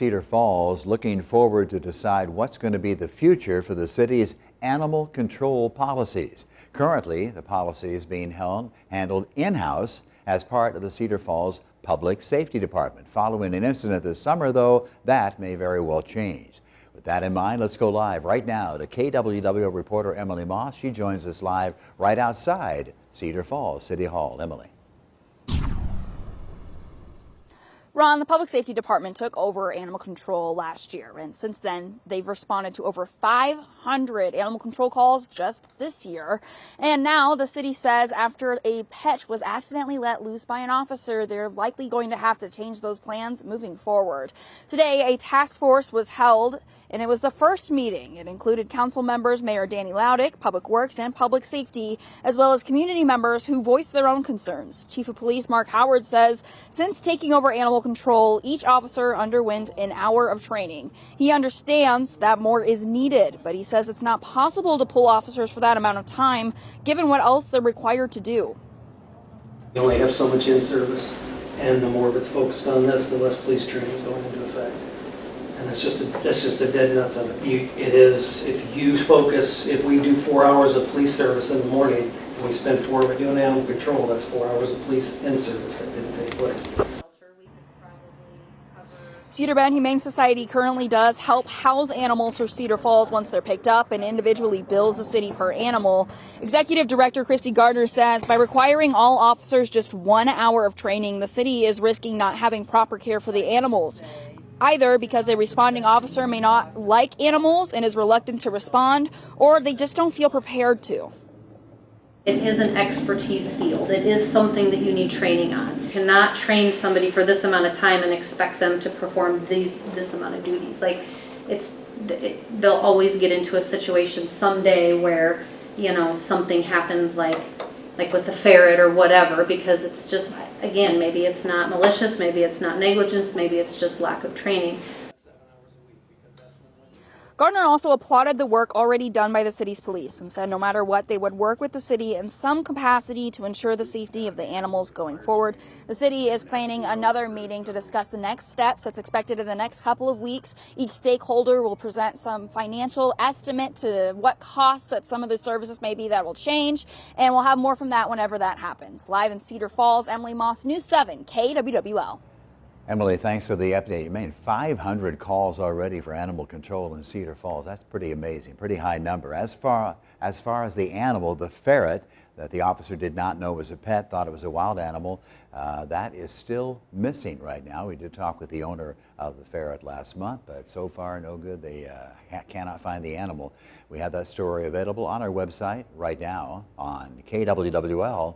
Cedar Falls looking forward to decide what's going to be the future for the city's animal control policies. Currently, the policy is being handled in-house as part of the Cedar Falls Public Safety Department. Following an incident this summer, though, that may very well change. With that in mind, let's go live right now to KWWO reporter Emily Moss. She joins us live right outside Cedar Falls City Hall. Emily. Ron, the Public Safety Department took over animal control last year, and since then they've responded to over 500 animal control calls just this year. And now the city says after a pet was accidentally let loose by an officer, they're likely going to have to change those plans moving forward. Today, a task force was held, and it was the first meeting. It included council members, Mayor Danny Laudick, Public Works, and Public Safety, as well as community members who voiced their own concerns. Chief of Police Mark Howard says since taking over animal control, each officer underwent an hour of training. He understands that more is needed, but he says it's not possible to pull officers for that amount of time, given what else they're required to do. We only have so much in service, and the more that's focused on this, the less police training is going into effect. And that's just the dead nuts of it. It is, if you focus, if we do 4 hours of police service in the morning, and we spend 4 hours doing animal control, that's 4 hours of police in service that didn't take place. Cedar Bend Humane Society currently does help house animals for Cedar Falls once they're picked up and individually bills the city per animal. Executive Director Christy Gardner says by requiring all officers just 1 hour of training, the city is risking not having proper care for the animals. Either because a responding officer may not like animals and is reluctant to respond, or they just don't feel prepared to. It is an expertise field. It is something that you need training on. You cannot train somebody for this amount of time and expect them to perform this amount of duties. Like they'll always get into a situation someday where, you know, something happens like with a ferret or whatever, because it's just, again, maybe it's not malicious, maybe it's not negligence, maybe it's just lack of training. Gardner also applauded the work already done by the city's police and said no matter what, they would work with the city in some capacity to ensure the safety of the animals going forward. The city is planning another meeting to discuss the next steps. That's expected in the next couple of weeks. Each stakeholder will present some financial estimate to what costs that some of the services may be that will change, and we'll have more from that whenever that happens. Live in Cedar Falls, Emily Moss, News 7, KWWL. Emily, thanks for the update. You made 500 calls already for animal control in Cedar Falls. That's pretty amazing, pretty high number. As far as the animal, the ferret that the officer did not know was a pet, thought it was a wild animal, that is still missing right now. We did talk with the owner of the ferret last month, but so far no good. They cannot find the animal. We have that story available on our website right now on KWWL.com.